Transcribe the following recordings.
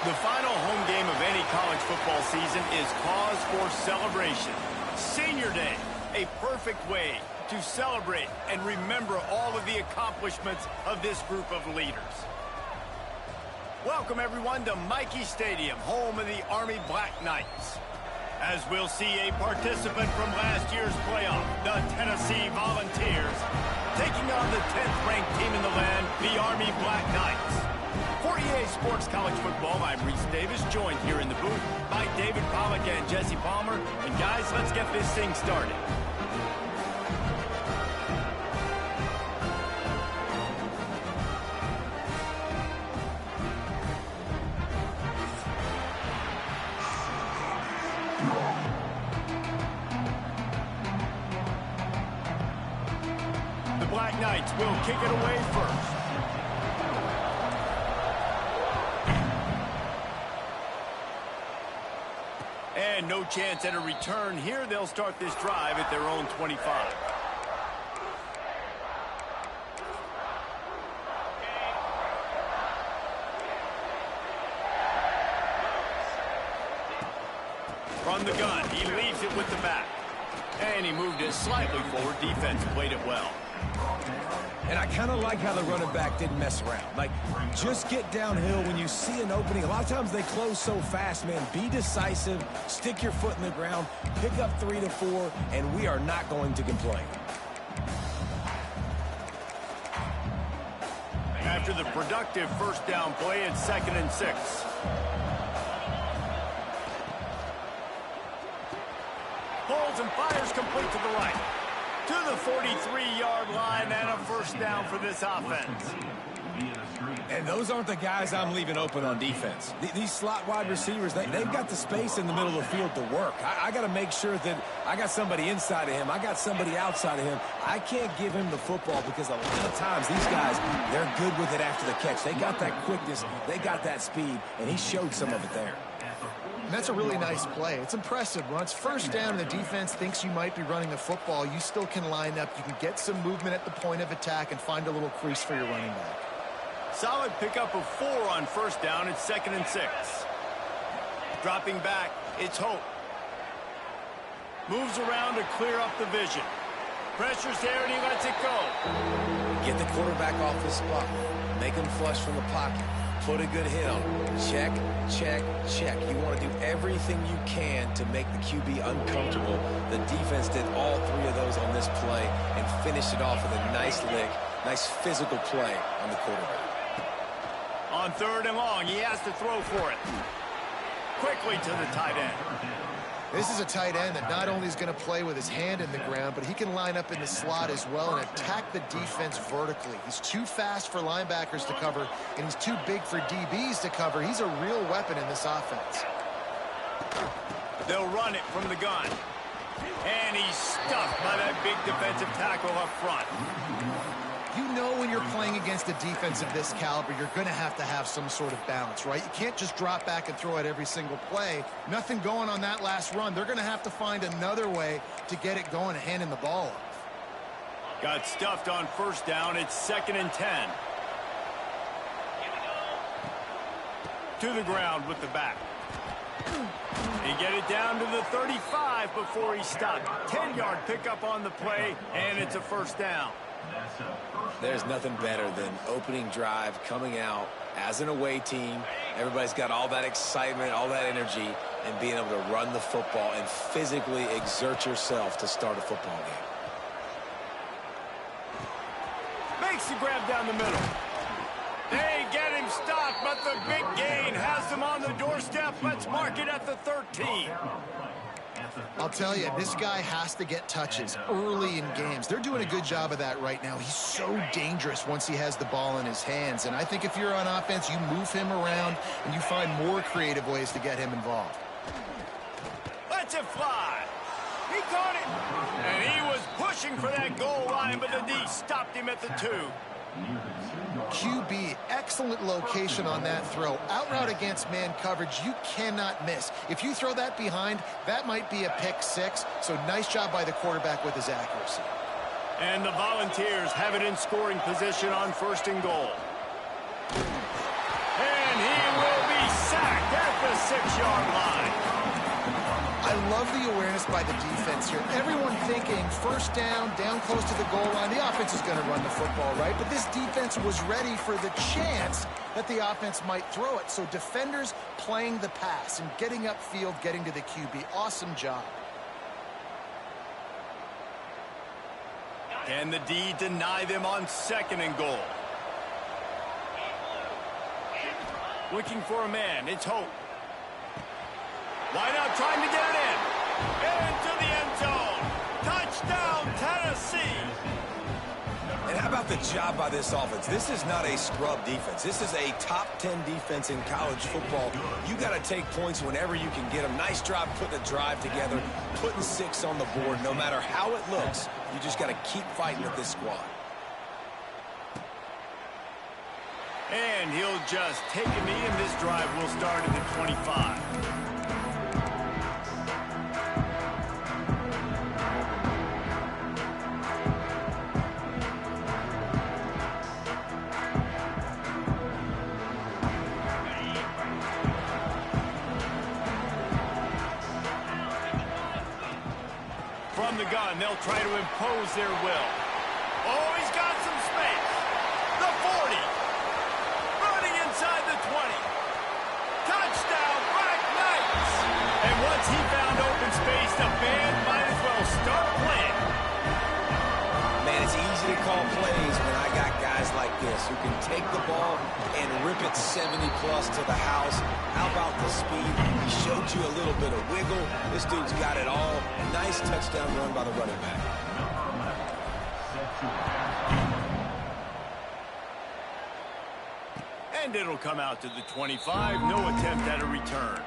The final home game of any college football season is cause for celebration. Senior Day, a perfect way to celebrate and remember all of the accomplishments of this group of leaders. Welcome, everyone, to Michie Stadium, home of the Army Black Knights. As we'll see a participant from last year's playoff, the Tennessee Volunteers, taking on the 10th-ranked team in the land, the Army Black Knights. For EA Sports College Football, I'm Reese Davis, joined here in the booth by David Pollack and Jesse Palmer. And guys, let's get this thing started. The Black Knights will kick it away first. And no chance at a return here. They'll start this drive at their own 25. From the gun, he leaves it with the back. And he moved it slightly forward. Defense played it well. And I kind of like how the running back didn't mess around. Like, just get downhill when you see an opening. A lot of times they close so fast, man. Be decisive, stick your foot in the ground, pick up 3 to 4, and we are not going to complain. After the productive first down play, it's 2nd and 6. Pulls and fires complete to the right. To the 43-yard line and a first down for this offense. And those aren't the guys I'm leaving open on defense. These slot wide receivers, they've got the space in the middle of the field to work. I got to make sure that I got somebody inside of him. I got somebody outside of him. I can't give him the football because a lot of times these guys, they're good with it after the catch. They got that quickness. They got that speed, and he showed some of it there. And that's a really nice play. It's impressive. When it's first down and the defense thinks you might be running the football, you still can line up. You can get some movement at the point of attack and find a little crease for your running back. Solid pickup of 4 on first down. It's 2nd and 6. Dropping back, it's Hope. Moves around to clear up the vision. Pressure's there and he lets it go. Get the quarterback off his spot. Make him flush from the pocket. Put a good hit on him. Check, check, check. You want to do everything you can to make the QB uncomfortable. The defense did all 3 of those on this play and finished it off with a nice lick, nice physical play on the quarterback. On 3rd and long, he has to throw for it. Quickly to the tight end. This is a tight end that not only is going to play with his hand in the ground, but he can line up in the slot as well and attack the defense vertically. He's too fast for linebackers to cover, and he's too big for DBs to cover. He's a real weapon in this offense. They'll run it from the gun. And he's stuffed by that big defensive tackle up front. You know when you're playing against a defense of this caliber, you're going to have some sort of balance, right? You can't just drop back and throw it every single play. Nothing going on that last run. They're going to have to find another way to get it going and handing the ball off. Got stuffed on first down. It's 2nd and 10. To the ground with the back. He get it down to the 35 before he stopped. 10-yard pickup on the play, and it's a first down. There's nothing better than opening drive, coming out as an away team. Everybody's got all that excitement, all that energy, and being able to run the football and physically exert yourself to start a football game. Makes the grab down the middle. They get him stopped, but the big gain has him on the doorstep. Let's mark it at the 13. I'll tell you, this guy has to get touches early in games. They're doing a good job of that right now. He's so dangerous once he has the ball in his hands. And I think if you're on offense, you move him around and you find more creative ways to get him involved. Lets it fly. He caught it. And he was pushing for that goal line, but the D stopped him at the 2. QB, excellent location on that throw. Out route against man coverage, you cannot miss. If you throw that behind, that might be a pick 6. So nice job by the quarterback with his accuracy. And the Volunteers have it in scoring position on 1st and goal. And he will be sacked. 6-yard line. I love the awareness by the defense here. Everyone thinking first down, down close to the goal line. The offense is going to run the football, right? But this defense was ready for the chance that the offense might throw it. So defenders playing the pass and getting upfield, getting to the QB. Awesome job. Can the D deny them on 2nd and goal? Looking for a man. It's Hope. Wide out, trying to get it in. Into the end zone. Touchdown, Tennessee. And how about the job by this offense? This is not a scrub defense. This is a top 10 defense in college football. You got to take points whenever you can get them. Nice job putting the drive together, putting 6 on the board. No matter how it looks, you just got to keep fighting with this squad. And he'll just take a knee, and this drive will start at the 25. From the gun, they'll try to impose their will. Oh, he's got some space. The 40. Running inside the 20. Touchdown, Black Knights. And once he found open space, the band might as well start playing. Man, it's easy to call plays when I got guys like this who can take the ball and rip it 70-plus to the house. How about the speed? He showed you a little bit of wiggle. This dude's got it all. Nice touchdown run by the running back. And it'll come out to the 25. No attempt at a return.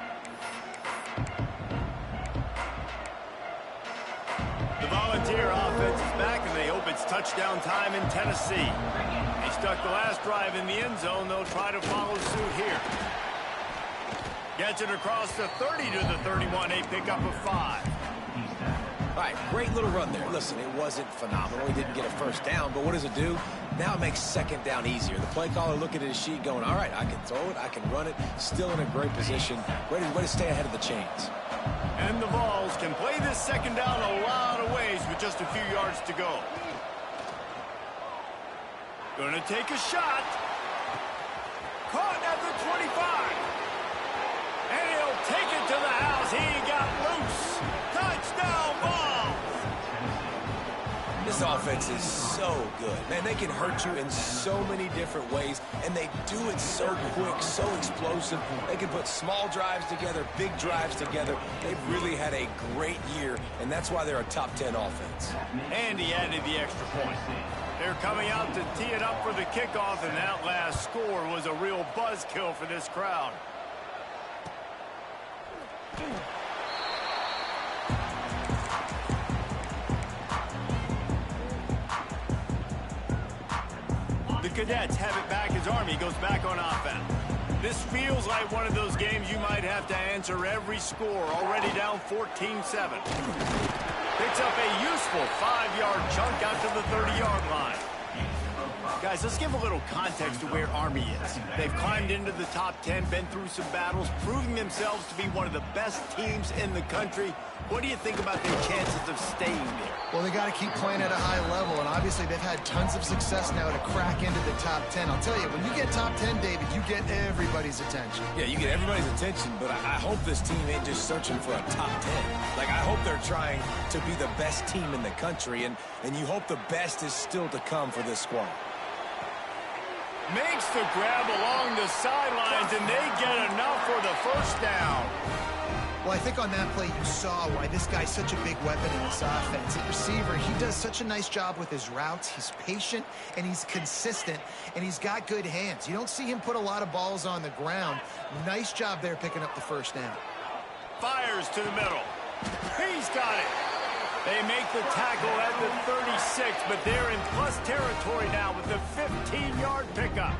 The Volunteer offense is back, and they hope it's touchdown time in Tennessee. They stuck the last drive in the end zone. They'll try to follow suit here. Gets it across the 30 to the 31. A pickup of 5. All right, great little run there. Listen, it wasn't phenomenal. He didn't get a first down, but what does it do? Now it makes 2nd down easier. The play caller looking at his sheet going, all right, I can throw it, I can run it. Still in a great position. Way to stay ahead of the chains. And the Vols can play this 2nd down a lot of ways with just a few yards to go. Gonna take a shot. Caught at the 25. And he'll take it to the house. He got loose. Touchdown, Vols. This offense is so good. Man, they can hurt you in so many different ways, and they do it so quick, so explosive. They can put small drives together, big drives together. They've really had a great year, and that's why they're a top 10 offense. And he added the extra point. They're coming out to tee it up for the kickoff, and that last score was a real buzzkill for this crowd. The Cadets have it back as Army goes back on offense. This feels like one of those games you might have to answer every score, already down 14-7. Picks up a useful 5-yard chunk out to the 30-yard line. Guys, let's give a little context to where Army is. They've climbed into the top 10, been through some battles, proving themselves to be one of the best teams in the country. What do you think about their chances of staying there? Well, they got to keep playing at a high level, and obviously they've had tons of success now to crack into the top 10. I'll tell you, when you get top 10, David, you get everybody's attention. Yeah, you get everybody's attention, but I hope this team ain't just searching for a top 10. Like, I hope they're trying to be the best team in the country, and you hope the best is still to come for this squad. Makes the grab along the sidelines, and they get enough for the first down. Well, I think on that play you saw why this guy's such a big weapon in this offense. At receiver, he does such a nice job with his routes. He's patient, and he's consistent, and he's got good hands. You don't see him put a lot of balls on the ground. Nice job there picking up the first down. Fires to the middle. He's got it. They make the tackle at the 36, but they're in plus territory now with the 15-yard pickup.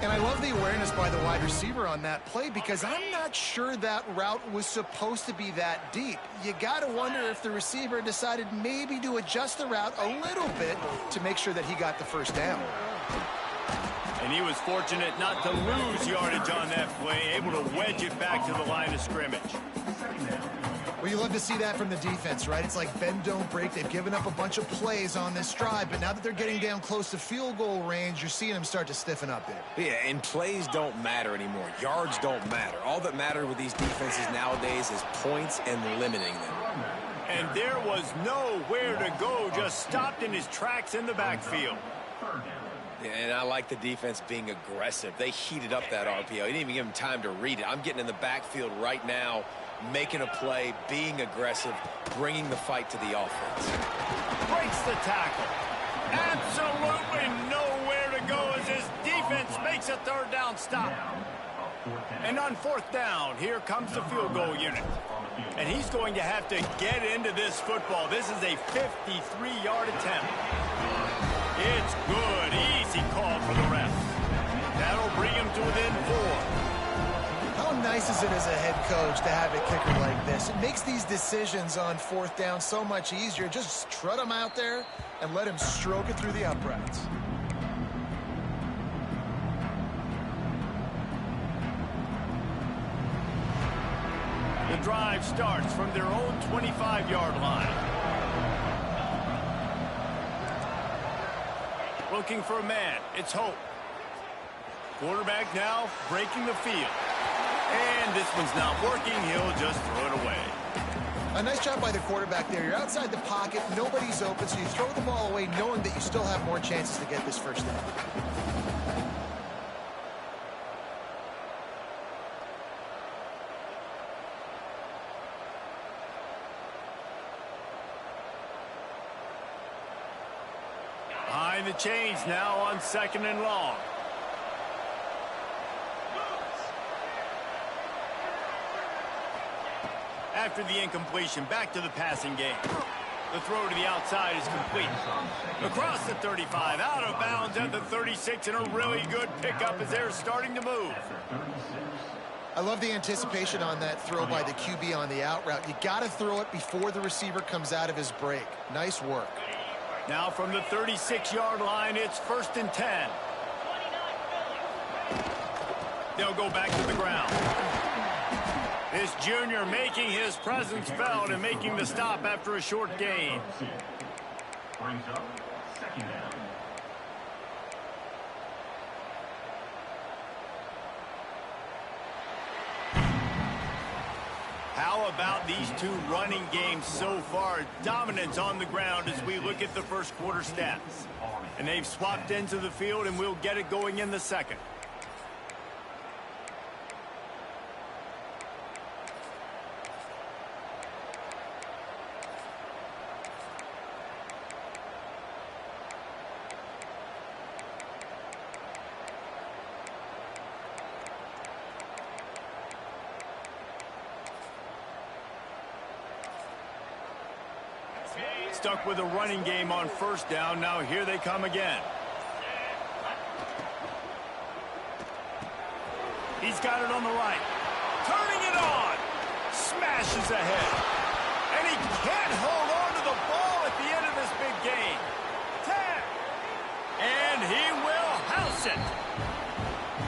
And I love the awareness by the wide receiver on that play because I'm not sure that route was supposed to be that deep. You got to wonder if the receiver decided maybe to adjust the route a little bit to make sure that he got the first down. And he was fortunate not to lose yardage on that play, able to wedge it back to the line of scrimmage. Well, you love to see that from the defense, right? It's like bend, don't break. They've given up a bunch of plays on this drive, but now that they're getting down close to field goal range, you're seeing them start to stiffen up there. Yeah, and plays don't matter anymore. Yards don't matter. All that matters with these defenses nowadays is points and limiting them. And there was nowhere to go, just stopped in his tracks in the backfield. Yeah, and I like the defense being aggressive. They heated up that RPO. He didn't even give him time to read it. I'm getting in the backfield right now, making a play, being aggressive, bringing the fight to the offense. Breaks the tackle. Absolutely nowhere to go as his defense makes a third down stop. And on fourth down, here comes the field goal unit. And he's going to have to get into this football. This is a 53-yard attempt. It's good. Easy call for the refs. That'll bring him to within 4. How nice is it as a head coach to have a kicker like this? It makes these decisions on fourth down so much easier. Just strut him out there and let him stroke it through the uprights. The drive starts from their own 25-yard line. Looking for a man. It's Hope. Quarterback now breaking the field. And this one's not working. He'll just throw it away. A nice job by the quarterback there. You're outside the pocket. Nobody's open, so you throw the ball away knowing that you still have more chances to get this first down. Behind the chains now on 2nd and long. After the incompletion, back to the passing game. The throw to the outside is complete. Across the 35, out of bounds at the 36, and a really good pickup as they're starting to move. I love the anticipation on that throw by the QB on the out route. You got to throw it before the receiver comes out of his break. Nice work. Now from the 36-yard line, it's 1st and 10. They'll go back to the ground. This junior making his presence felt and making the stop after a short gain. Brings up 2nd down. How about these two running games so far? Dominance on the ground as we look at the first quarter stats. And they've swapped into the field, and we'll get it going in the second. Stuck with a running game on 1st down. Now here they come again. He's got it on the right. Turning it on. Smashes ahead. And he can't hold on to the ball at the end of this big game. 10. And he will house it.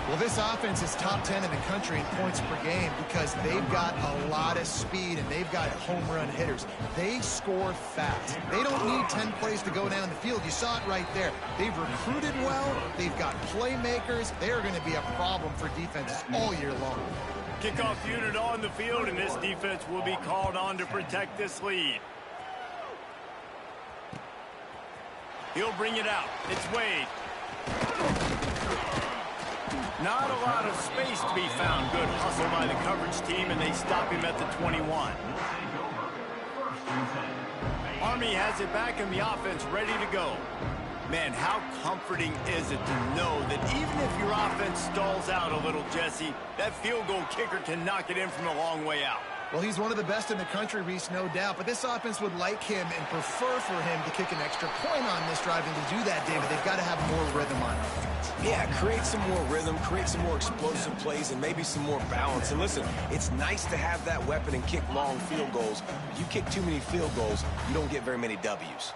Well, this offense is top 10 in the country in points per game because they've got a lot of speed and they've got home run hitters. They score fast. They don't need 10 plays to go down the field. You saw it right there. They've recruited well. They've got playmakers. They're going to be a problem for defenses all year long. Kickoff unit on the field, and this defense will be called on to protect this lead. He'll bring it out. It's Wade. Not a lot of space to be found. Good hustle by the coverage team, and they stop him at the 21. Army has it back in the offense, ready to go. Man, how comforting is it to know that even if your offense stalls out a little, Jesse, that field goal kicker can knock it in from a long way out. Well, he's one of the best in the country, Reese, no doubt. But this offense would like him and prefer for him to kick an extra point on this drive. And to do that, David, they've got to have more rhythm on offense. Yeah, create some more rhythm, create some more explosive plays, and maybe some more balance. And listen, it's nice to have that weapon and kick long field goals. If you kick too many field goals, you don't get very many W's.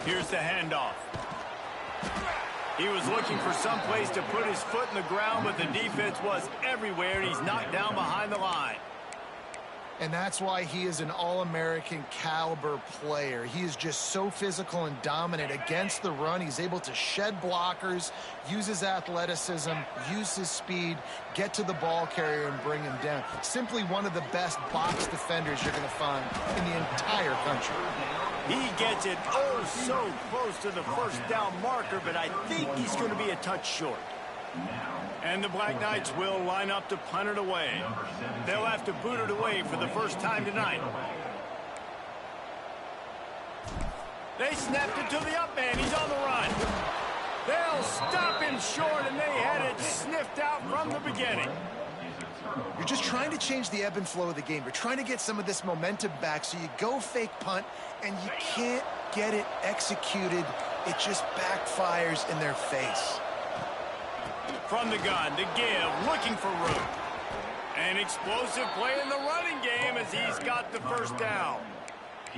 Here's the handoff. He was looking for some place to put his foot in the ground, but the defense was everywhere, and he's knocked down behind the line. And that's why he is an All-American caliber player. He is just so physical and dominant against the run. He's able to shed blockers, use his athleticism, use his speed, get to the ball carrier and bring him down. Simply one of the best box defenders you're going to find in the entire country. He gets it oh so close to the first down marker, but I think he's going to be a touch short. And the Black Knights will line up to punt it away. They'll have to boot it away for the first time tonight. They snapped it to the up man. He's on the run. They'll stop him short, and they had it sniffed out from the beginning. You're just trying to change the ebb and flow of the game. You're trying to get some of this momentum back, so you go fake punt, and you can't get it executed. It just backfires in their face. From the gun, the give, looking for room. An explosive play in the running game as he's got the first down.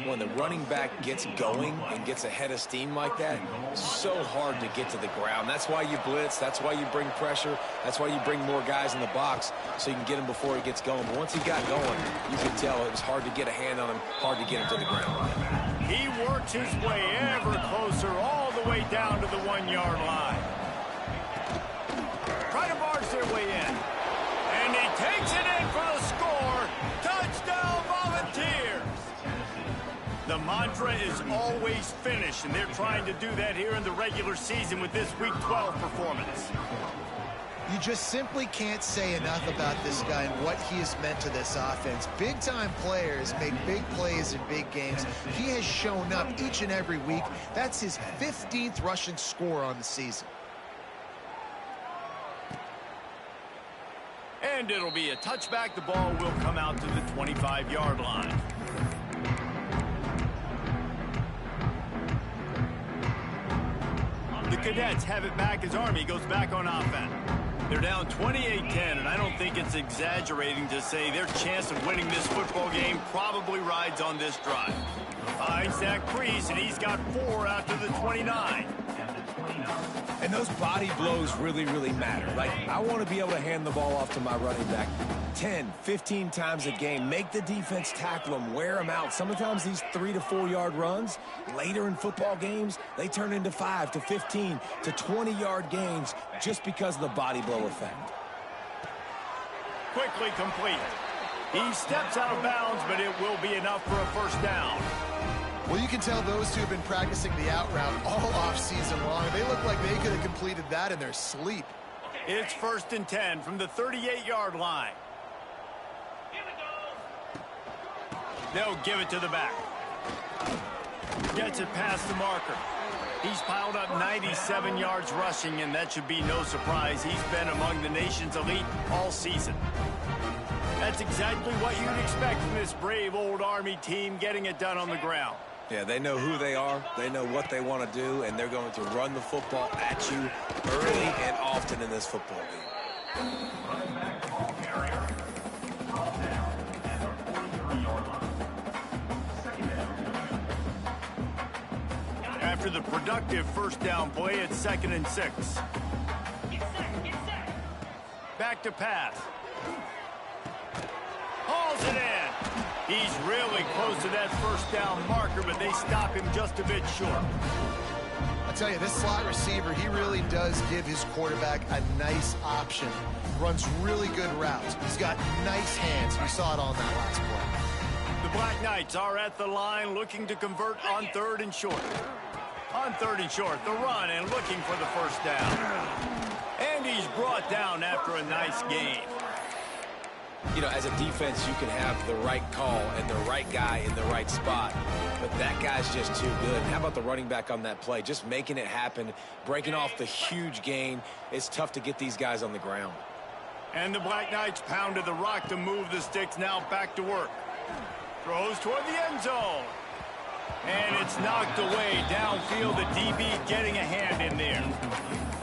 When the running back gets going and gets ahead of steam like that, it's so hard to get to the ground. That's why you blitz. That's why you bring pressure. That's why you bring more guys in the box so you can get him before he gets going. But once he got going, you could tell it was hard to get a hand on him, hard to get him to the ground. He works his way ever closer all the way down to the 1-yard line. Try to barge their way in. And he takes it in for the score. Touchdown, Volunteers! The mantra is always finish, and they're trying to do that here in the regular season with this Week 12 performance. You just simply can't say enough about this guy and what he has meant to this offense. Big-time players make big plays in big games. He has shown up each and every week. That's his 15th rushing score on the season. And it'll be a touchback. The ball will come out to the 25-yard line. The Cadets have it back as Army goes back on offense. They're down 28-10, and I don't think it's exaggerating to say their chance of winning this football game probably rides on this drive. Finds that crease, and he's got 4 out to the 29. And those body blows really, really matter. Like, I want to be able to hand the ball off to my running back 10, 15 times a game. Make the defense tackle them, wear them out. Sometimes these 3 to 4 yard runs, later in football games, they turn into 5 to 15 to 20-yard games just because of the body blow effect. Quickly complete. He steps out of bounds, but it will be enough for a first down. Well, you can tell those two have been practicing the out route all off-season long. They look like they could have completed that in their sleep. It's 1st and 10 from the 38-yard line. They'll give it to the back. Gets it past the marker. He's piled up 97 yards rushing, and that should be no surprise. He's been among the nation's elite all season. That's exactly what you'd expect from this brave old Army team getting it done on the ground. Yeah, they know who they are, they know what they want to do, and they're going to run the football at you early and often in this football game. After the productive first down play, it's 2nd and 6. Back to pass. Hauls it in. He's really close to that first down marker, but they stop him just a bit short. I tell you, this slot receiver, he really does give his quarterback a nice option. Runs really good routes. He's got nice hands. We saw it all in that last play. The Black Knights are at the line looking to convert on 3rd and short. On 3rd and short, the run and looking for the first down. And he's brought down after a nice gain. You know, as a defense, you can have the right call and the right guy in the right spot, but that guy's just too good. How about the running back on that play? Just making it happen, breaking off the huge gain. It's tough to get these guys on the ground. And the Black Knights pounded the rock to move the sticks, now back to work. Throws toward the end zone. And it's knocked away downfield. The DB getting a hand in there.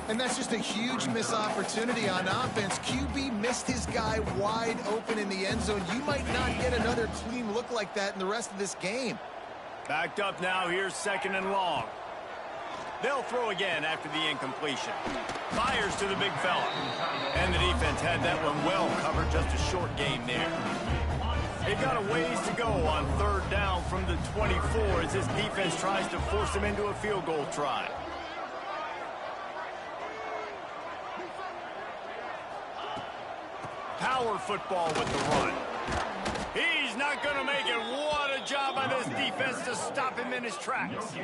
And that's just a huge missed opportunity on offense. QB missed his guy wide open in the end zone. You might not get another clean look like that in the rest of this game. Backed up now. Here's 2nd and long. They'll throw again after the incompletion. Fires to the big fella. And the defense had that one well covered, just a short game there. They've got a ways to go on third down from the 24 as this defense tries to force them into a field goal try. Power football with the run. He's not going to make it. What a job by this defense to stop him in his tracks.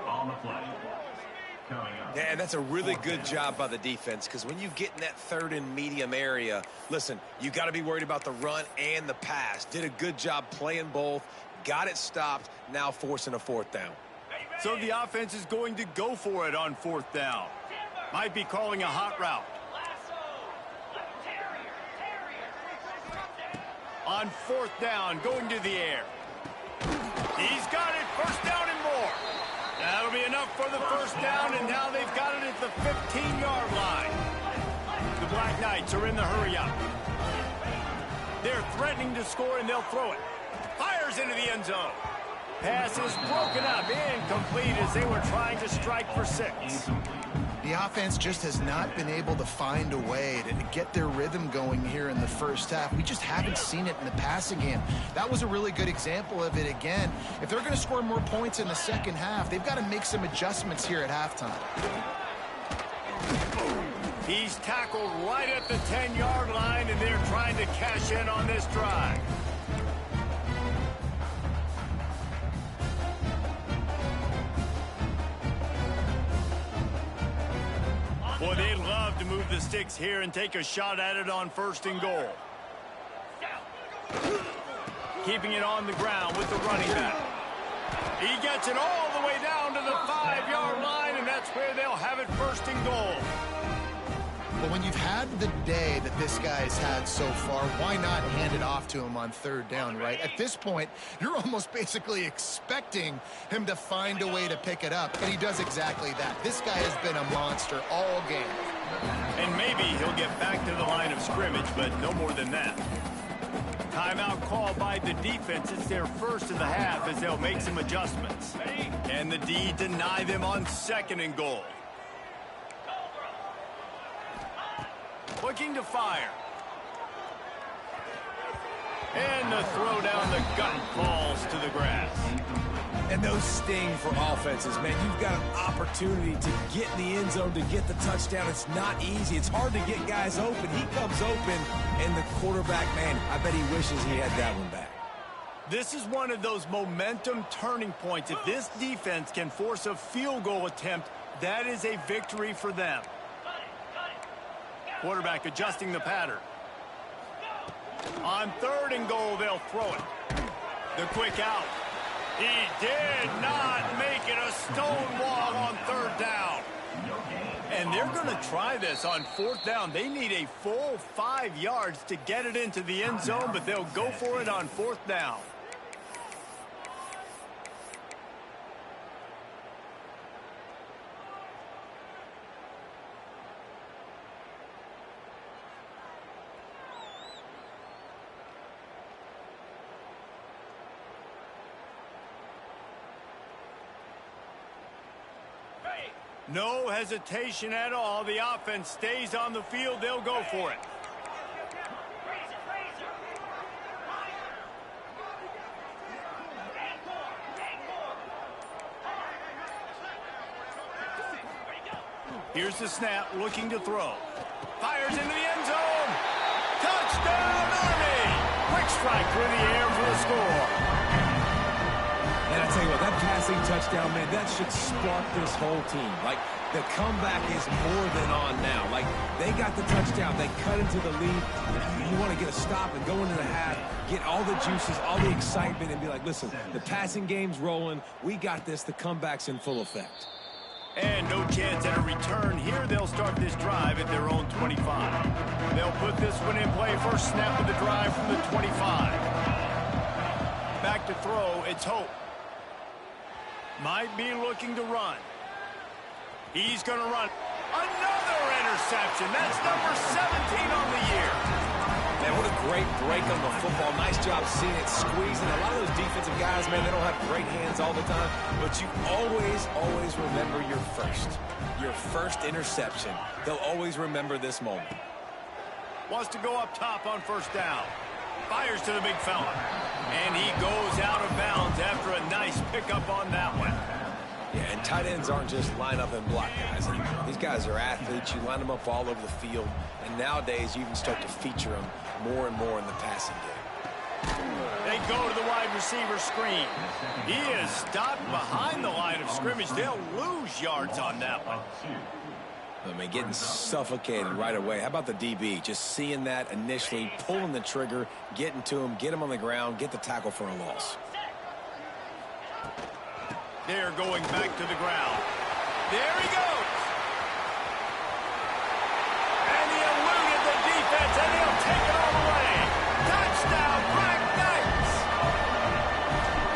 On the play. Yeah, that's a really good job by the defense, because when you get in that third and medium area, listen, you got to be worried about the run and the pass. Did a good job playing both, got it stopped, now forcing a fourth down. So the offense is going to go for it on fourth down. Might be calling a hot route. On fourth down, going to the air. He's got it, first down and more. That'll be enough for the first down, and now they've got it at the 15-yard line. The Black Knights are in the hurry-up. They're threatening to score, and they'll throw it. Fires into the end zone. Pass is broken up, incomplete as they were trying to strike for 6. The offense just has not been able to find a way to get their rhythm going here in the first half. We just haven't seen it in the passing game. That was a really good example of it again. If they're going to score more points in the second half, they've got to make some adjustments here at halftime. He's tackled right at the 10-yard line, and they're trying to cash in on this drive. Boy, they'd love to move the sticks here and take a shot at it on first and goal. Keeping it on the ground with the running back. He gets it all the way down to the 5-yard line, and that's where they'll have it first and goal. Well, when you've had the day that this guy's had so far, why not hand it off to him on third down, right? At this point, you're almost basically expecting him to find a way to pick it up, and he does exactly that. This guy has been a monster all game. And maybe he'll get back to the line of scrimmage, but no more than that. Timeout call by the defense. It's their first of the half as they'll make some adjustments. Can the D deny them on second and goal? Looking to fire. And the throw down the gut falls to the grass. And those sting for offenses, man. You've got an opportunity to get in the end zone, to get the touchdown. It's not easy. It's hard to get guys open. He comes open, and the quarterback, man, I bet he wishes he had that one back. This is one of those momentum turning points. If this defense can force a field goal attempt, that is a victory for them. Quarterback adjusting the pattern. On third and goal, they'll throw it. The quick out. He did not make it a stone wall on third down. And they're going to try this on fourth down. They need a full 5 yards to get it into the end zone, but they'll go for it on fourth down. No hesitation at all. The offense stays on the field. They'll go for it. Here's the snap, looking to throw. Fires into the end zone. Touchdown, Army! Quick strike through the air for the score. And I tell you what, that passing touchdown, man, that should spark this whole team. Like, the comeback is more than on now. Like, they got the touchdown. They cut into the lead. You want to get a stop and go into the half, get all the juices, all the excitement, and be like, listen, the passing game's rolling. We got this. The comeback's in full effect. And no chance at a return here. They'll start this drive at their own 25. They'll put this one in play. First snap of the drive from the 25. Back to throw. It's Hope. Might be looking to run. He's going to run. Another interception. That's number 17 on the year. Man, what a great break on the football. Nice job seeing it, squeezing. A lot of those defensive guys, man, they don't have great hands all the time, but you always remember your first interception. They'll always remember this moment. Wants to go up top on first down. Fires to the big fella. And he goes out of bounds after a nice pickup on that one. Yeah, and tight ends aren't just line up and block guys anymore. These guys are athletes. You line them up all over the field. And nowadays, you can start to feature them more and more in the passing game. They go to the wide receiver screen. He is stopped behind the line of scrimmage. They'll lose yards on that one. I mean, getting suffocated right away. How about the DB? Just seeing that initially, pulling the trigger, getting to him, get him on the ground, get the tackle for a loss. They're going back to the ground. There he goes. And he eluded the defense, and he'll take it all the way. Touchdown, Black Knights.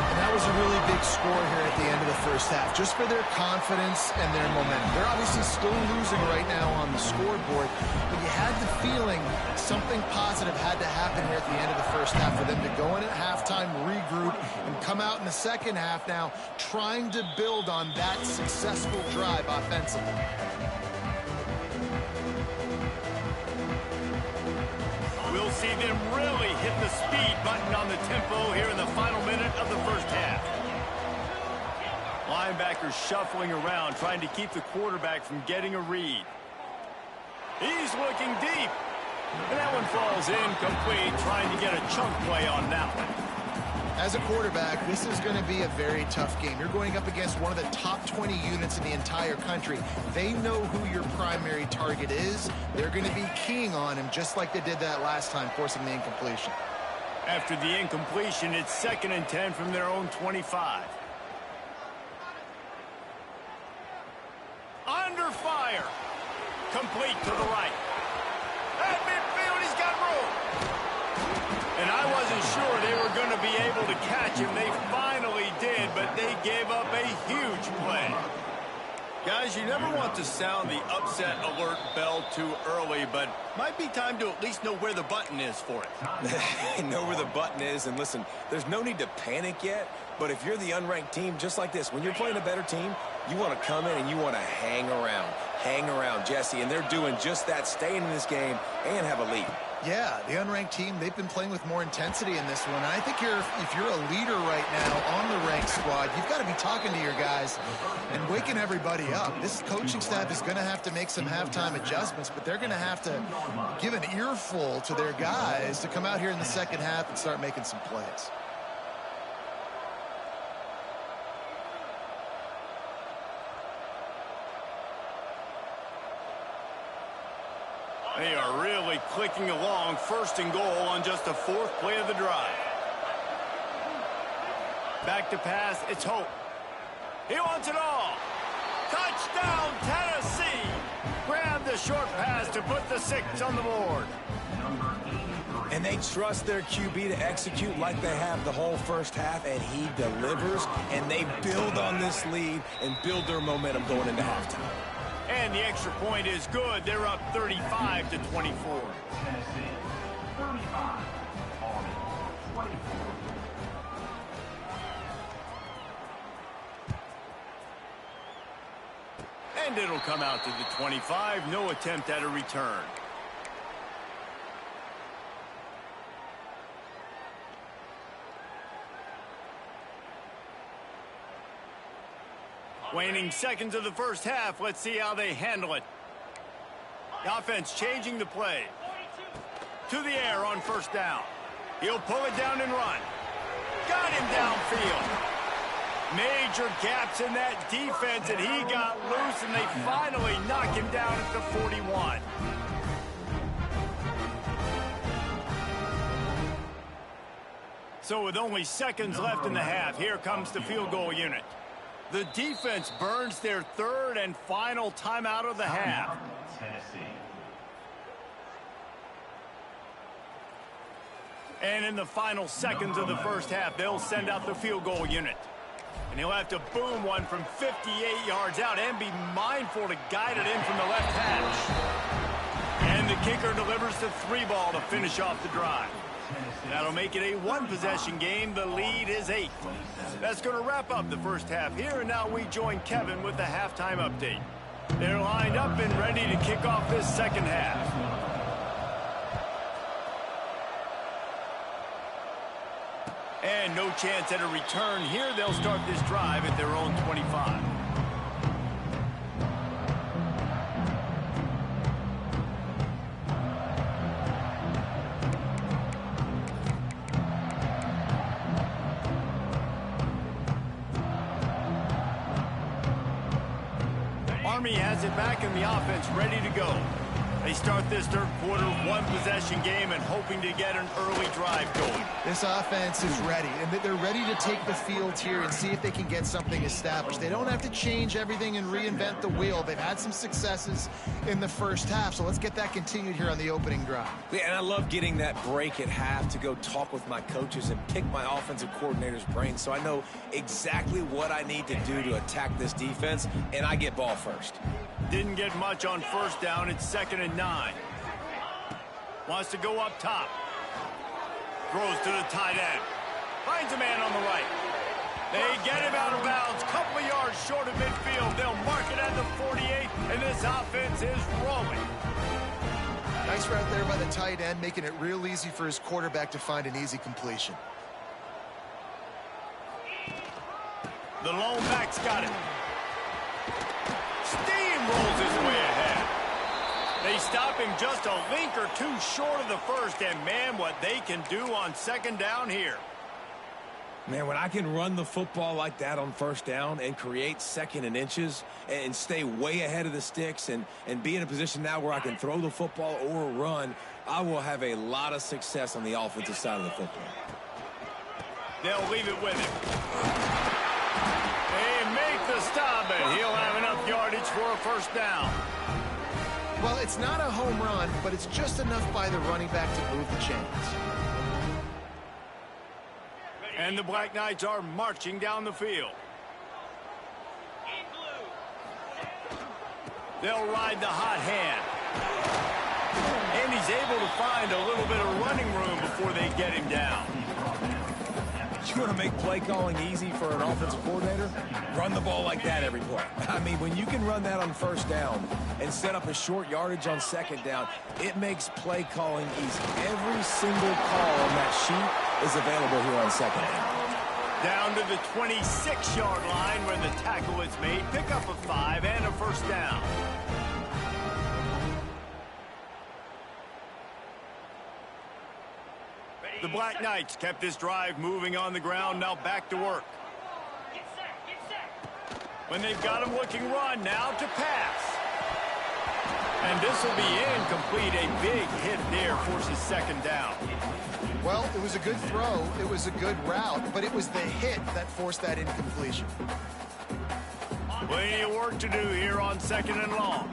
And that was a really big score here at the end of the first half, just for their confidence and their momentum. They're obviously still losing right now on the scoreboard, but you had the feeling something positive had to happen here at the end of the first half for them to go in at halftime, regroup, and come out in the second half now trying to build on that successful drive offensively. We'll see them really hit the speed button on the tempo here in the final minute of the first half. Linebackers shuffling around, trying to keep the quarterback from getting a read. He's looking deep. And that one falls incomplete, trying to get a chunk play on that one. As a quarterback, this is going to be a very tough game. You're going up against one of the top 20 units in the entire country. They know who your primary target is. They're going to be keying on him just like they did that last time, forcing the incompletion. After the incompletion, it's 2nd and 10 from their own 25. Under fire. Complete to the right. At midfield, he's got room. And I wasn't sure they were going to be able to catch him. They finally did, but they gave up a huge play. Guys, you never want to sound the upset alert bell too early, but might be time to at least know where the button is for it. Know where the button is, and listen, there's no need to panic yet, but if you're the unranked team, just like this, when you're playing a better team, you want to come in and you want to hang around, Jesse, and they're doing just that, staying in this game and have a lead. Yeah, the unranked team, they've been playing with more intensity in this one. And I think if you're a leader right now on the ranked squad, you've got to be talking to your guys and waking everybody up. This coaching staff is going to have to make some halftime adjustments, but they're going to have to give an earful to their guys to come out here in the second half and start making some plays. They are really clicking along, 1st and goal on just the 4th play of the drive. Back to pass, it's Hope. He wants it all. Touchdown, Tennessee! Grab the short pass to put the 6 on the board. And they trust their QB to execute like they have the whole first half, and he delivers, and they build on this lead and build their momentum going into halftime. And the extra point is good. They're up 35-24. Tennessee, 35, Army, 24. And it'll come out to the 25. No attempt at a return. Waning seconds of the first half. Let's see how they handle it. The offense changing the play. To the air on first down. He'll pull it down and run. Got him downfield. Major gaps in that defense, and he got loose, and they finally knock him down at the 41. So with only seconds left in the half, here comes the field goal unit. The defense burns their 3rd and final timeout of the half. Tennessee. And in the final seconds of the first half, they'll send out the field goal unit. And he'll have to boom one from 58 yards out and be mindful to guide it in from the left hash. And the kicker delivers the 3-ball to finish off the drive. That'll make it a one-possession game. The lead is 8. That's going to wrap up the first half here, and now we join Kevin with the halftime update. They're lined up and ready to kick off this second half. And no chance at a return here. They'll start this drive at their own 25. Army has it back in the offense, ready to go. They start this third quarter one-possession game and hoping to get an early drive going. This offense is ready, and they're ready to take the field here and see if they can get something established. They don't have to change everything and reinvent the wheel. They've had some successes in the first half, so let's get that continued here on the opening drive. Yeah, and I love getting that break at half to go talk with my coaches and pick my offensive coordinator's brain so I know exactly what I need to do to attack this defense, and I get ball first. Didn't get much on first down. It's 2nd and 9. Wants to go up top. Throws to the tight end. Finds a man on the right. They get him out of bounds. Couple of yards short of midfield. They'll mark it at the 48, and this offense is rolling. Nice route there by the tight end, making it real easy for his quarterback to find an easy completion. The lone back's got it. Steamrolls his way ahead. They stop him just a link or two short of the first, and man, what they can do on second down here. Man, when I can run the football like that on first down and create 2nd and inches and stay way ahead of the sticks and be in a position now where I can throw the football or run, I will have a lot of success on the offensive side of the football. They'll leave it with him. They make the stop, and he'll have enough yardage for a first down. Well, it's not a home run, but it's just enough by the running back to move the chains. And the Black Knights are marching down the field. They'll ride the hot hand. And he's able to find a little bit of running room before they get him down. You want to make play calling easy for an offensive coordinator? Run the ball like that every play. I mean, when you can run that on first down and set up a short yardage on second down, it makes play calling easy. Every single call on that sheet is available here on second down. Down to the 26-yard line where the tackle is made. Pick up a 5 and a first down. The Black Knights kept this drive moving on the ground. Now back to work. When they've got him looking run, now to pass. And this will be incomplete. A big hit there forces second down. Well, it was a good throw. It was a good route, but it was the hit that forced that incompletion. Plenty of work to do here on 2nd and long.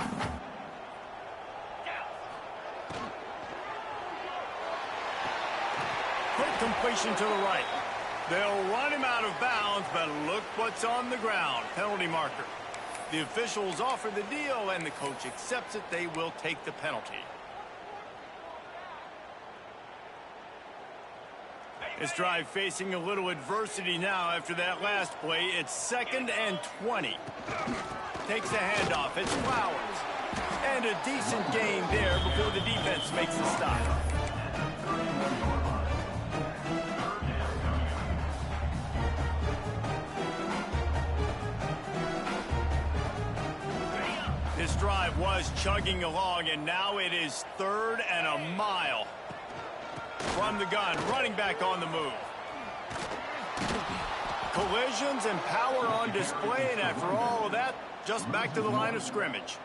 Quick completion to the right. They'll run him out of bounds, but look what's on the ground. Penalty marker. The officials offer the deal, and the coach accepts it. They will take the penalty. This drive facing a little adversity now after that last play. It's 2nd and 20. Takes the handoff. It's Flowers. And a decent gain there before the defense makes the stop. This drive was chugging along, and now it is 3rd and a mile. From the gun, running back on the move. Collisions and power on display, and after all of that, just back to the line of scrimmage.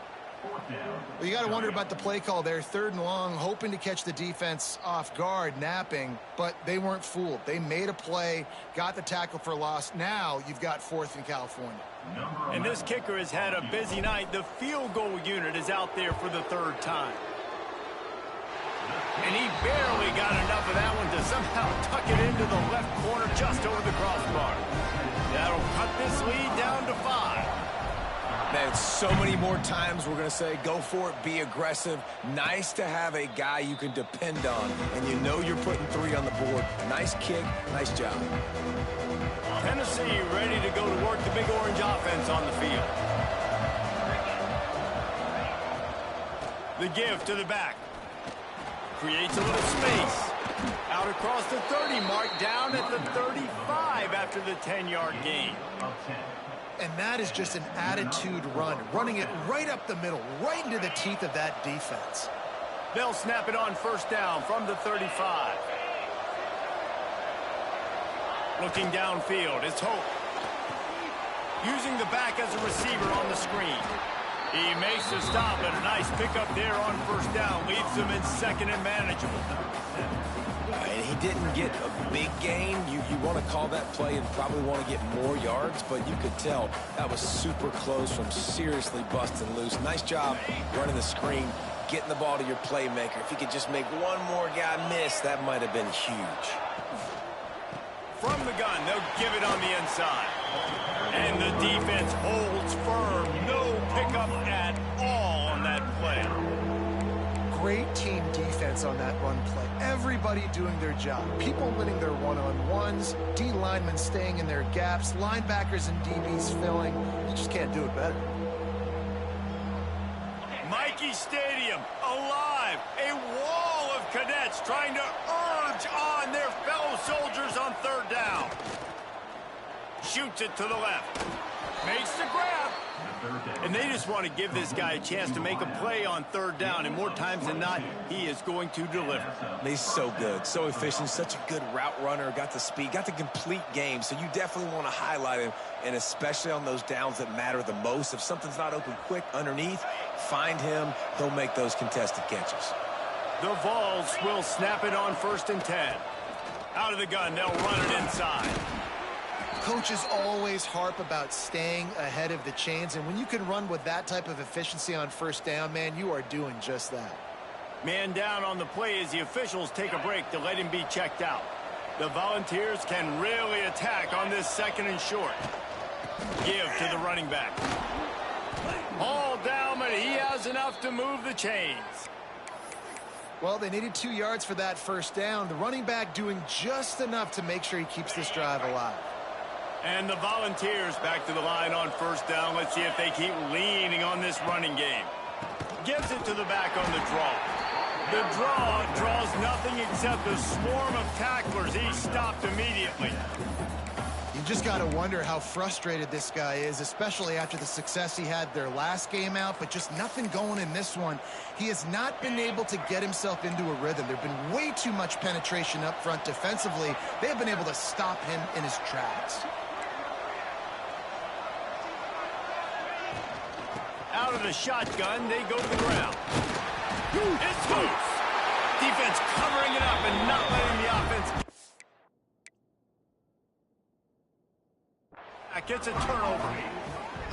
Well, you got to wonder about the play call there. 3rd and long, hoping to catch the defense off guard, napping, but they weren't fooled. They made a play, got the tackle for loss. Now you've got 4th in California. And this kicker has had a busy night. The field goal unit is out there for the 3rd time. And he barely got enough of that one to somehow tuck it into the left corner just over the crossbar. That'll cut this lead down to 5. Man, so many more times we're going to say, go for it, be aggressive. Nice to have a guy you can depend on, and you know you're putting 3 on the board. Nice kick, nice job. Tennessee ready to go to work the Big Orange offense on the field. The give to the back. Creates a little space. Out across the 30 mark, down at the 35 after the 10-yard gain. And that is just an attitude run, running it right up the middle, right into the teeth of that defense. They'll snap it on first down from the 35. Looking downfield, it's Hope. Using the back as a receiver on the screen. He makes the stop, and a nice pickup there on first down. Leaves them in second and manageable. And he didn't get a big gain. You want to call that play and probably want to get more yards, but you could tell that was super close from seriously busting loose. Nice job running the screen, getting the ball to your playmaker. If he could just make one more guy miss, that might have been huge. From the gun, they'll give it on the inside. And the defense holds firm. No pickup at all on that play. Great team defense on that run play. Everybody doing their job. People winning their one-on-ones, D linemen staying in their gaps, linebackers and DBs filling. You just can't do it better. Mikey Stadium, alive. A wall of cadets trying to urge on their fellow soldiers on third down. Shoots it to the left. Makes the grab. And they just want to give this guy a chance to make a play on third down. And more times than not, he is going to deliver. He's so good, so efficient, such a good route runner, got the speed, got the complete game. So you definitely want to highlight him, and especially on those downs that matter the most. If something's not open quick underneath, find him. He'll make those contested catches. The Vols will snap it on 1st and 10. Out of the gun, they'll run it inside. Coaches always harp about staying ahead of the chains, and when you can run with that type of efficiency on first down, man, you are doing just that. Man down on the play as the officials take a break to let him be checked out. The Volunteers can really attack on this 2nd and short. Give to the running back. All down, but he has enough to move the chains. Well, they needed 2 yards for that first down. The running back doing just enough to make sure he keeps this drive alive. And the Volunteers back to the line on first down. Let's see if they keep leaning on this running game. Gives it to the back on the draw. The draw draws nothing except a swarm of tacklers. He's stopped immediately. You just got to wonder how frustrated this guy is, especially after the success he had their last game out, but just nothing going in this one. He has not been able to get himself into a rhythm. There's been way too much penetration up front defensively. They have been able to stop him in his tracks. Out of the shotgun, they go to the ground. It's loose. Defense covering it up and not letting the offense. Gets a turnover.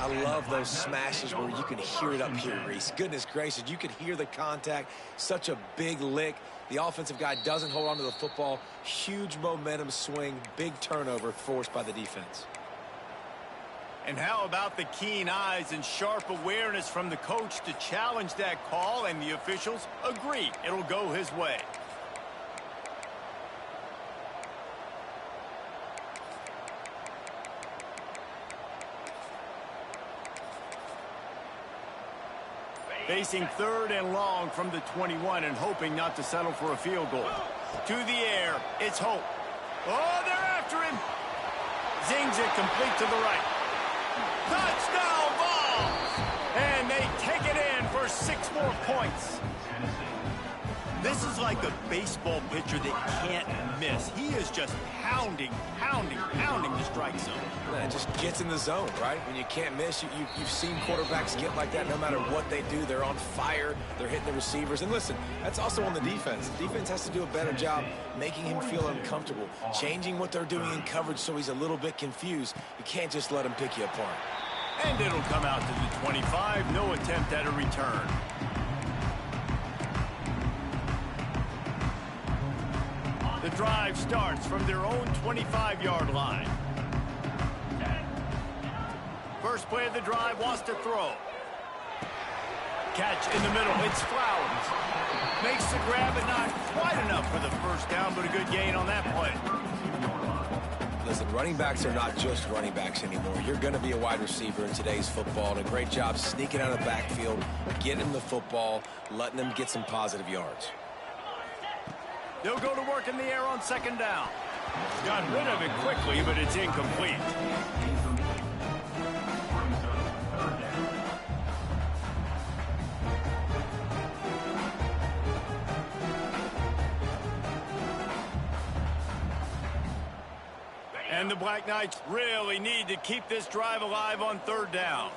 I love those smashes where you can hear it up here, Reese. Goodness gracious, you can hear the contact. Such a big lick. The offensive guy doesn't hold on to the football. Huge momentum swing. Big turnover forced by the defense. And how about the keen eyes and sharp awareness from the coach to challenge that call, and the officials agree it'll go his way. Facing 3rd and long from the 21 and hoping not to settle for a field goal. To the air, it's Hope. Oh, they're after him. Zings it complete to the right. Touchdown Vols! And they take it in for 6 more points. This is like a baseball pitcher that can't miss. He is just pounding the strike zone. It just gets in the zone, right? When you can't miss, you've seen quarterbacks get like that no matter what they do. They're on fire. They're hitting the receivers. And listen, that's also on the defense. The defense has to do a better job making him feel uncomfortable, changing what they're doing in coverage so he's a little bit confused. You can't just let him pick you apart. And it'll come out to the 25. No attempt at a return. The drive starts from their own 25-yard line. First play of the drive, wants to throw. Catch in the middle, it's Flowers. Makes the grab, but not quite enough for the first down, but a good gain on that play. Listen, running backs are not just running backs anymore. You're going to be a wide receiver in today's football, and a great job sneaking out of the backfield, getting them the football, letting them get some positive yards. They'll go to work in the air on second down. Got rid of it quickly, but it's incomplete. And the Black Knights really need to keep this drive alive on third down.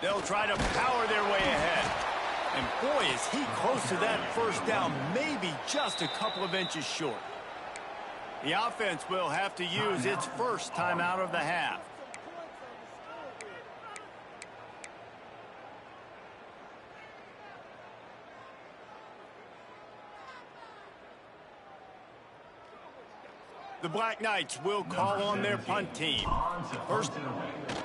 They'll try to power their way ahead. And boy, is he close to that first down, maybe just a couple of inches short. The offense will have to use its first timeout of the half. The Black Knights will call on their punt team. First,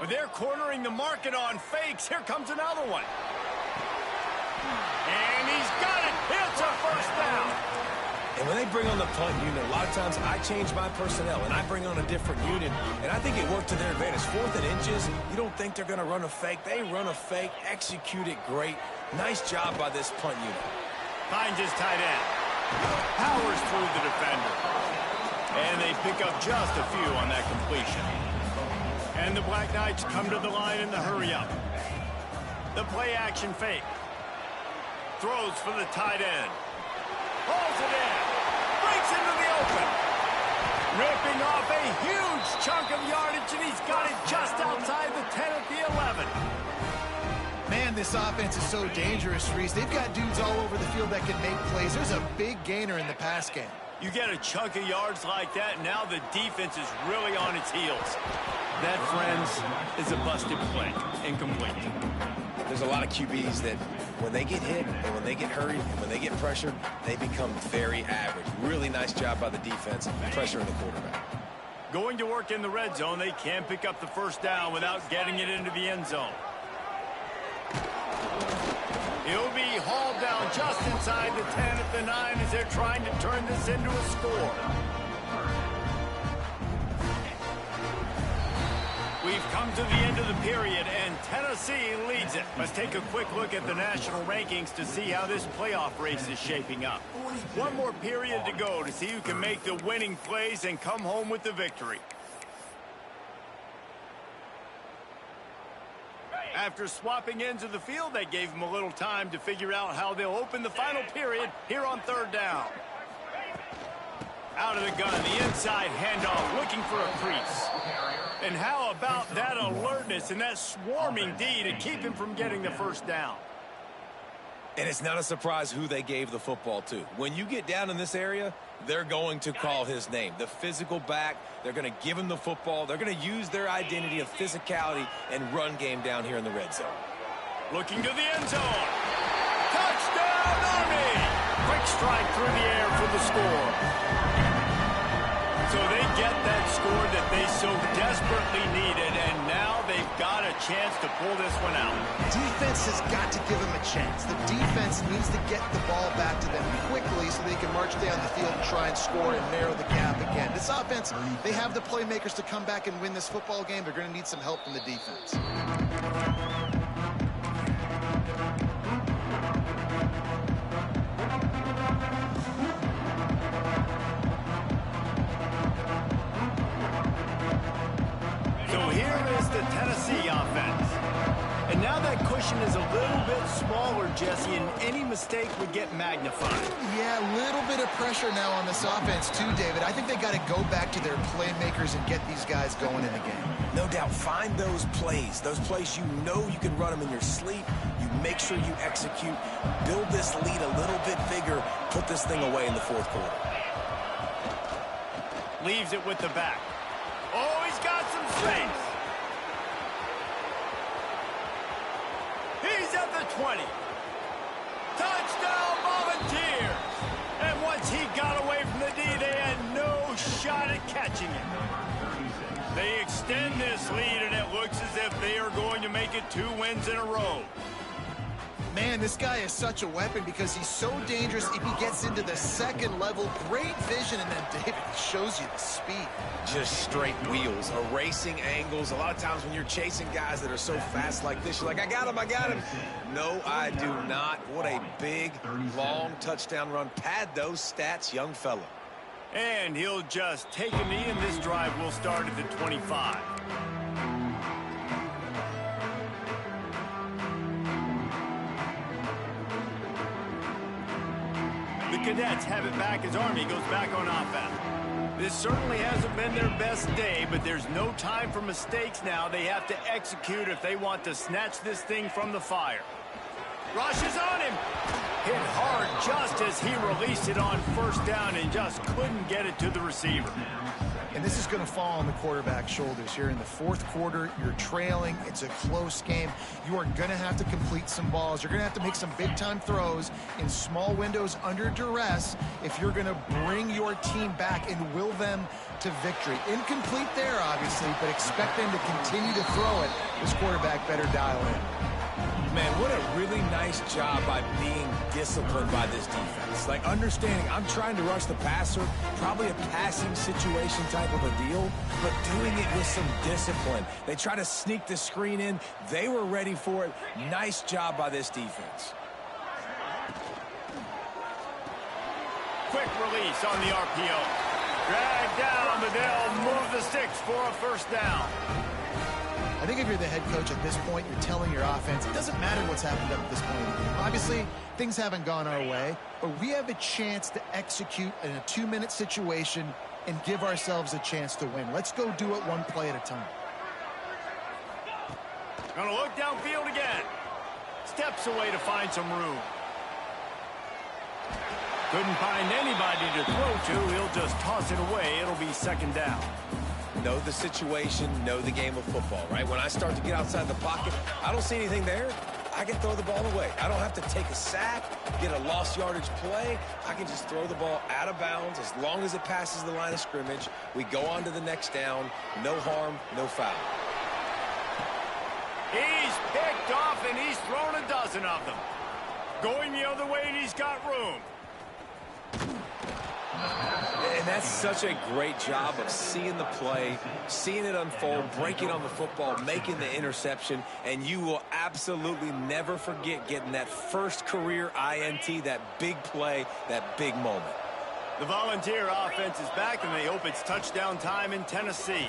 they're cornering the market on fakes. Here comes another one. And he's got it. It's a first down. And when they bring on the punt unit, a lot of times I change my personnel and I bring on a different unit, and I think it worked to their advantage. 4th and inches, you don't think they're going to run a fake. They run a fake, execute it great. Nice job by this punt unit. Finds his tight end. Powers through the defender. And they pick up just a few on that completion. And the Black Knights come to the line in the hurry-up. The play-action fake. Throws for the tight end. Pulls it in. Breaks into the open. Ripping off a huge chunk of yardage, and he's got it just outside the 10 at the 11. Man, this offense is so dangerous, Reese. They've got dudes all over the field that can make plays. There's a big gainer in the pass game. You get a chunk of yards like that, and now the defense is really on its heels. That, friends, is a busted play. Incomplete. There's a lot of QBs that when they get hit and when they get hurried and when they get pressured, they become very average. Really nice job by the defense pressuring the quarterback. Going to work in the red zone, they can pick up the first down without getting it into the end zone. He'll be hauled down just inside the 10 at the 9 as they're trying to turn this into a score. We've come to the end of the period, and Tennessee leads it. Let's take a quick look at the national rankings to see how this playoff race is shaping up. One more period to go to see who can make the winning plays and come home with the victory. After swapping ends of the field, they gave them a little time to figure out how they'll open the final period here on third down. Out of the gun, the inside handoff, looking for a crease. And how about that alertness and that swarming D to keep him from getting the first down? And it's not a surprise who they gave the football to. When you get down in this area, they're going to call his name. The physical back, they're going to give him the football. They're going to use their identity of physicality and run game down here in the red zone. Looking to the end zone. Touchdown, Army! Quick strike through the air for the score. So they get that score that they so desperately needed, and now they've got a chance to pull this one out. Defense has got to give them a chance. The defense needs to get the ball back to them quickly so they can march down the field and try and score and narrow the gap again. This offense, they have the playmakers to come back and win this football game. They're going to need some help from the defense. Tennessee offense. And now that cushion is a little bit smaller, Jesse, and any mistake would get magnified. Yeah, a little bit of pressure now on this offense too, David. I think they got to go back to their playmakers and get these guys going in the game. No doubt, find those plays you know you can run them in your sleep. You make sure you execute, build this lead a little bit bigger, put this thing away in the fourth quarter. Leaves it with the back. Oh, he's got some space. He's at the 20. Touchdown, Volunteers. And once he got away from the D, they had no no shot at catching it. They extend this lead, and it looks as if they are going to make it 2 wins in a row. Man, this guy is such a weapon because he's so dangerous if he gets into the second level. Great vision, and then David shows you the speed. Just straight wheels, erasing angles. A lot of times when you're chasing guys that are so fast like this, you're like, I got him. No, I do not. What a big, long touchdown run. Pad those stats, young fella. And he'll just take a knee, and this drive will start at the 25. The Cadets have it back as Army goes back on offense. This certainly hasn't been their best day, but there's no time for mistakes now. They have to execute if they want to snatch this thing from the fire. Rush is on him. Hit hard just as he released it on first down and just couldn't get it to the receiver. And this is going to fall on the quarterback's shoulders here in the fourth quarter. You're trailing. It's a close game. You are going to have to complete some balls. You're going to have to make some big-time throws in small windows under duress if you're going to bring your team back and will them to victory. Incomplete there, obviously, but expect them to continue to throw it. This quarterback better dial in. Man, what a really nice job by being disciplined by this defense. Like, understanding I'm trying to rush the passer, probably a passing situation type of a deal, but doing it with some discipline. They try to sneak the screen in. They were ready for it. Nice job by this defense. Quick release on the RPO. Drag down, but they'll move the sticks for a first down. I think if you're the head coach at this point, you're telling your offense, it doesn't matter what's happened up at this point in the game. Obviously, things haven't gone our way, but we have a chance to execute in a 2-minute situation and give ourselves a chance to win. Let's go do it one play at a time. Gonna look downfield again. Steps away to find some room. Couldn't find anybody to throw to. He'll just toss it away. It'll be second down. Know the situation, know the game of football, right? When I start to get outside the pocket, I don't see anything there. I can throw the ball away. I don't have to take a sack, get a lost yardage play. I can just throw the ball out of bounds as long as it passes the line of scrimmage. We go on to the next down. No harm, no foul. He's picked off, and he's thrown a dozen of them. Going the other way, and he's got room. And that's such a great job of seeing the play, seeing it unfold, breaking on the football, making the interception, and you will absolutely never forget getting that first career INT, that big play, that big moment. The Volunteer offense is back, and they hope it's touchdown time in Tennessee.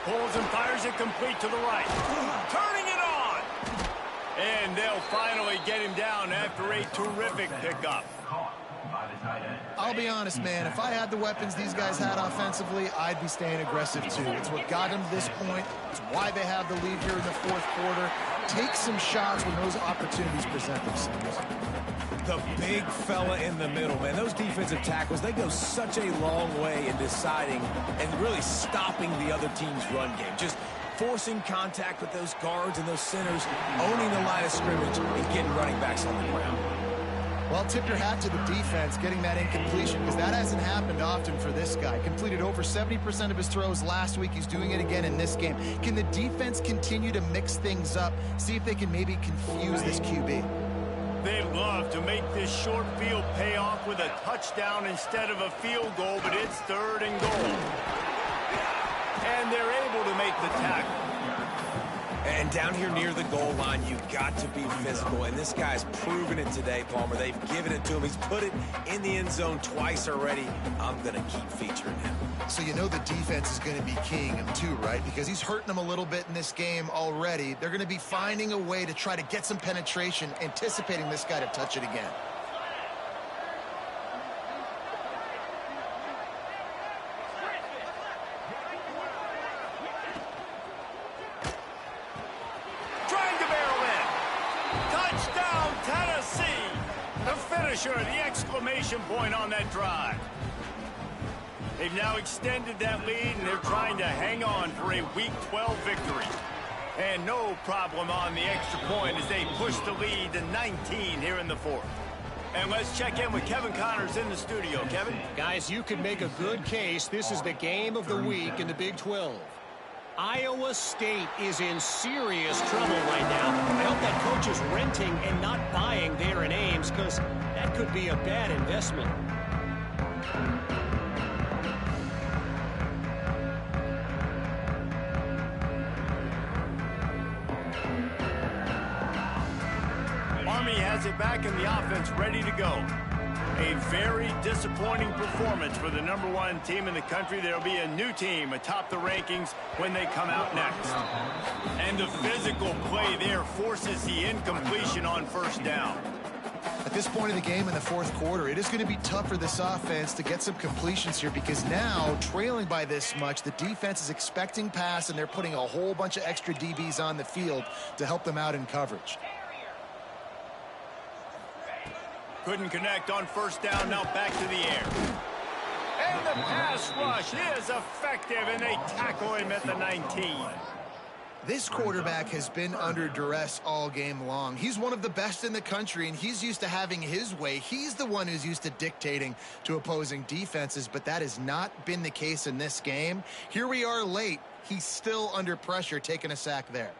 Pulls and fires it complete to the right. Turning it on! And they'll finally get him down after a terrific pickup. I'll be honest, man. If I had the weapons these guys had offensively, I'd be staying aggressive too. It's what got them to this point. It's why they have the lead here in the fourth quarter. Take some shots when those opportunities present themselves. The big fella in the middle, man. Those defensive tackles, they go such a long way in deciding and really stopping the other team's run game. Just forcing contact with those guards and those centers, owning the line of scrimmage, and getting running backs on the ground. Well, tip your hat to the defense getting that incompletion because that hasn't happened often for this guy. Completed over 70% of his throws last week. He's doing it again in this game. Can the defense continue to mix things up? See if they can maybe confuse this QB. They'd love to make this short field pay off with a touchdown instead of a field goal, but it's 3rd and goal. And they're able to make the tackle. And down here near the goal line, you've got to be physical. And this guy's proven it today, Palmer. They've given it to him. He's put it in the end zone twice already. I'm going to keep featuring him. So you know the defense is going to be keying him too, right? Because he's hurting them a little bit in this game already. They're going to be finding a way to try to get some penetration, anticipating this guy to touch it again. The exclamation point on that drive. They've now extended that lead, and they're trying to hang on for a Week 12 victory. And no problem on the extra point as they push the lead to 19 here in the fourth. And let's check in with Kevin Connors in the studio. Kevin? Guys, you could make a good case. This is the game of the week in the Big 12. Iowa State is in serious trouble right now. I hope that coach is renting and not buying there in Ames, because that could be a bad investment. Army has it back in the offense, ready to go. A very disappointing performance for the #1 team in the country. There'll be a new team atop the rankings when they come out next. And the physical play there forces the incompletion on first down. At this point in the game in the fourth quarter, it is going to be tough for this offense to get some completions here, because now, trailing by this much, the defense is expecting pass, and they're putting a whole bunch of extra DBs on the field to help them out in coverage. Couldn't connect on first down, now back to the air. And the pass rush is effective, and they tackle him at the 19. This quarterback has been under duress all game long. He's one of the best in the country, and he's used to having his way. He's the one who's used to dictating to opposing defenses, but that has not been the case in this game. Here we are late. He's still under pressure, taking a sack there.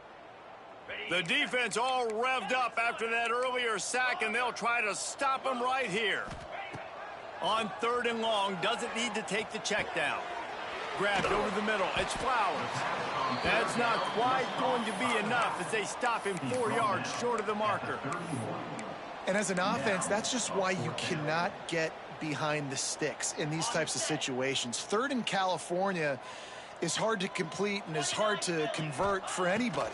The defense all revved up after that earlier sack, and they'll try to stop him right here. On 3rd and long, doesn't need to take the check down. Grabbed over the middle. It's Flowers. That's not quite going to be enough as they stop him 4 yards short of the marker. And as an offense, that's just why you cannot get behind the sticks in these types of situations. 3rd in California is hard to complete and is hard to convert for anybody.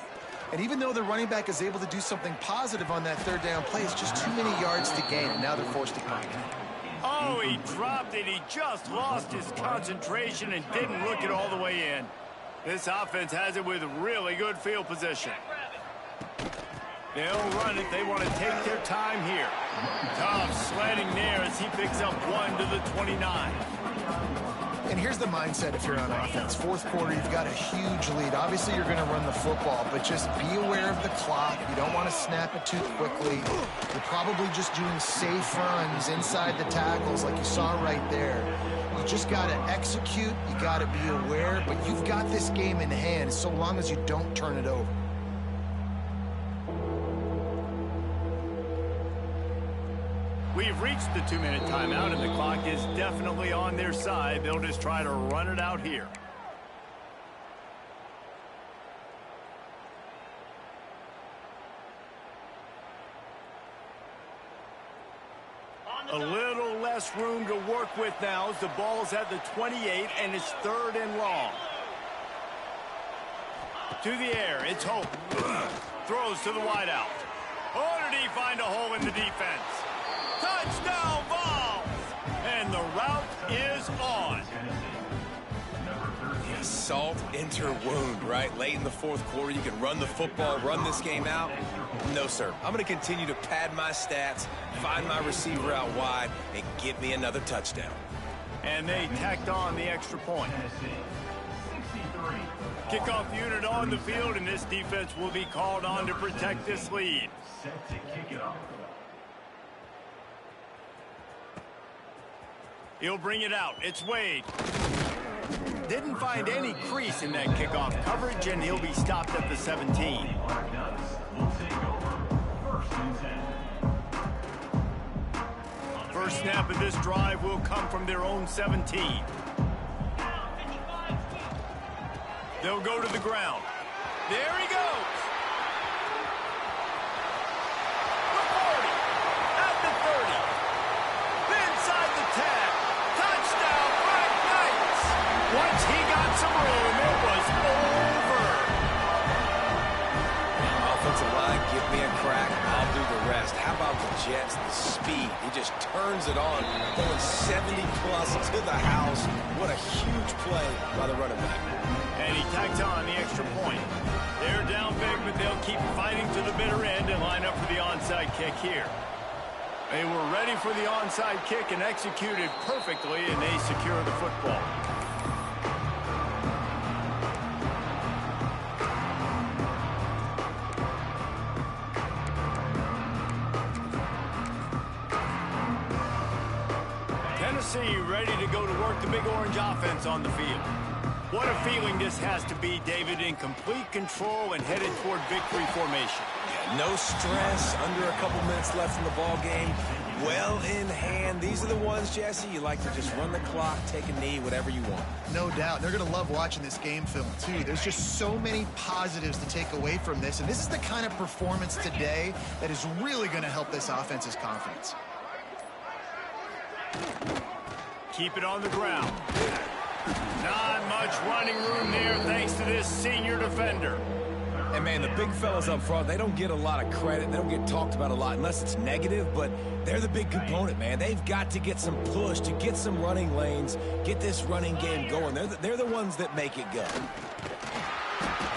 And even though the running back is able to do something positive on that 3rd down play, it's just too many yards to gain, and now they're forced to punt. Oh, he dropped it. He just lost his concentration and didn't look it all the way in. This offense has it with really good field position. They'll run it. They want to take their time here. Tough sledding there as he picks up 1 to the 29. And here's the mindset if you're on offense. Fourth quarter, you've got a huge lead. Obviously, you're going to run the football, but just be aware of the clock. You don't want to snap it too quickly. You're probably just doing safe runs inside the tackles like you saw right there. You just got to execute. You got to be aware, but you've got this game in hand so long as you don't turn it over. We've reached the 2-minute timeout, and the clock is definitely on their side. They'll just try to run it out here. A little less room to work with now as the ball's at the 28, and it's 3rd and long. To the air, it's Hope. Throws to the wideout. Oh, did he find a hole in the defense? Touchdown, Vols! And the route is on. Salt into wound, right? Late in the fourth quarter, you can run the football, run this game out. No, sir. I'm going to continue to pad my stats, find my receiver out wide, and get me another touchdown. And they tacked on the extra point. Kickoff unit on the field, and this defense will be called on to protect this lead. Set to kick it off. He'll bring it out. It's Wade. Didn't find any crease in that kickoff coverage, and he'll be stopped at the 17. First snap of this drive will come from their own 17. They'll go to the ground. There he goes. The 40. At the 30. Inside the 10. Touchdown, Black Knights. Once he got some room, it was over. Offensive line, give me a crack. I'll do the rest. How about the Jets? The speed. He just turns it on, going 70-plus to the house. What a huge play by the running back. And he tacks on the extra point. They're down big, but they'll keep fighting to the bitter end and line up for the onside kick here. They were ready for the onside kick and executed perfectly, and they secure the football. Tennessee ready to go to work the Big Orange offense on the field. What a feeling this has to be, David, in complete control and headed toward victory formation. Yeah, no stress, under a couple minutes left in the ball game. Well in hand. These are the ones, Jesse, you like to just run the clock, take a knee, whatever you want. No doubt. They're going to love watching this game film, too. There's just so many positives to take away from this, and this is the kind of performance today that is really going to help this offense's confidence. Keep it on the ground. Not much running room there thanks to this senior defender. And, man, the big fellas up front, they don't get a lot of credit. They don't get talked about a lot unless it's negative, but they're the big component, man. They've got to get some push, to get some running lanes, get this running game going. They're the ones that make it go.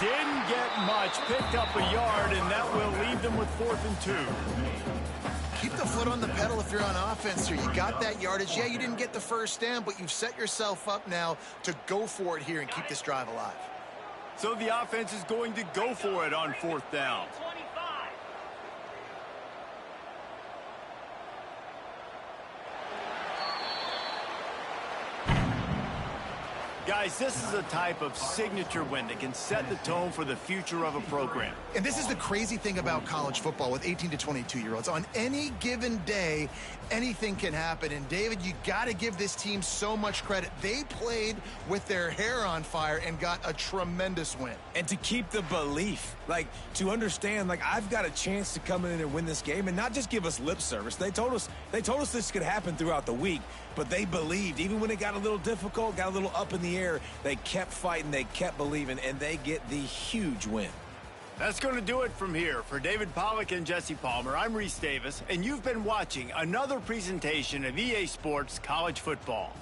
Didn't get much, picked up a yard, and that will leave them with 4th and 2. Keep the foot on the pedal if you're on offense here. You got that yardage. Yeah, you didn't get the first down, but you've set yourself up now to go for it here and keep this drive alive. So the offense is going to go for it on 4th down. Guys, this is a type of signature win that can set the tone for the future of a program. And this is the crazy thing about college football with 18 to 22-year-olds. On any given day, anything can happen. And, David, you got to give this team so much credit. They played with their hair on fire and got a tremendous win. And to keep the belief, like, to understand, like, I've got a chance to come in and win this game and not just give us lip service. They told us this could happen throughout the week, but they believed. Even when it got a little difficult, got a little up in the air, they kept fighting, they kept believing, and they get the huge win. That's going to do it from here. For David Pollack and Jesse Palmer, I'm Reese Davis, and you've been watching another presentation of EA Sports College Football.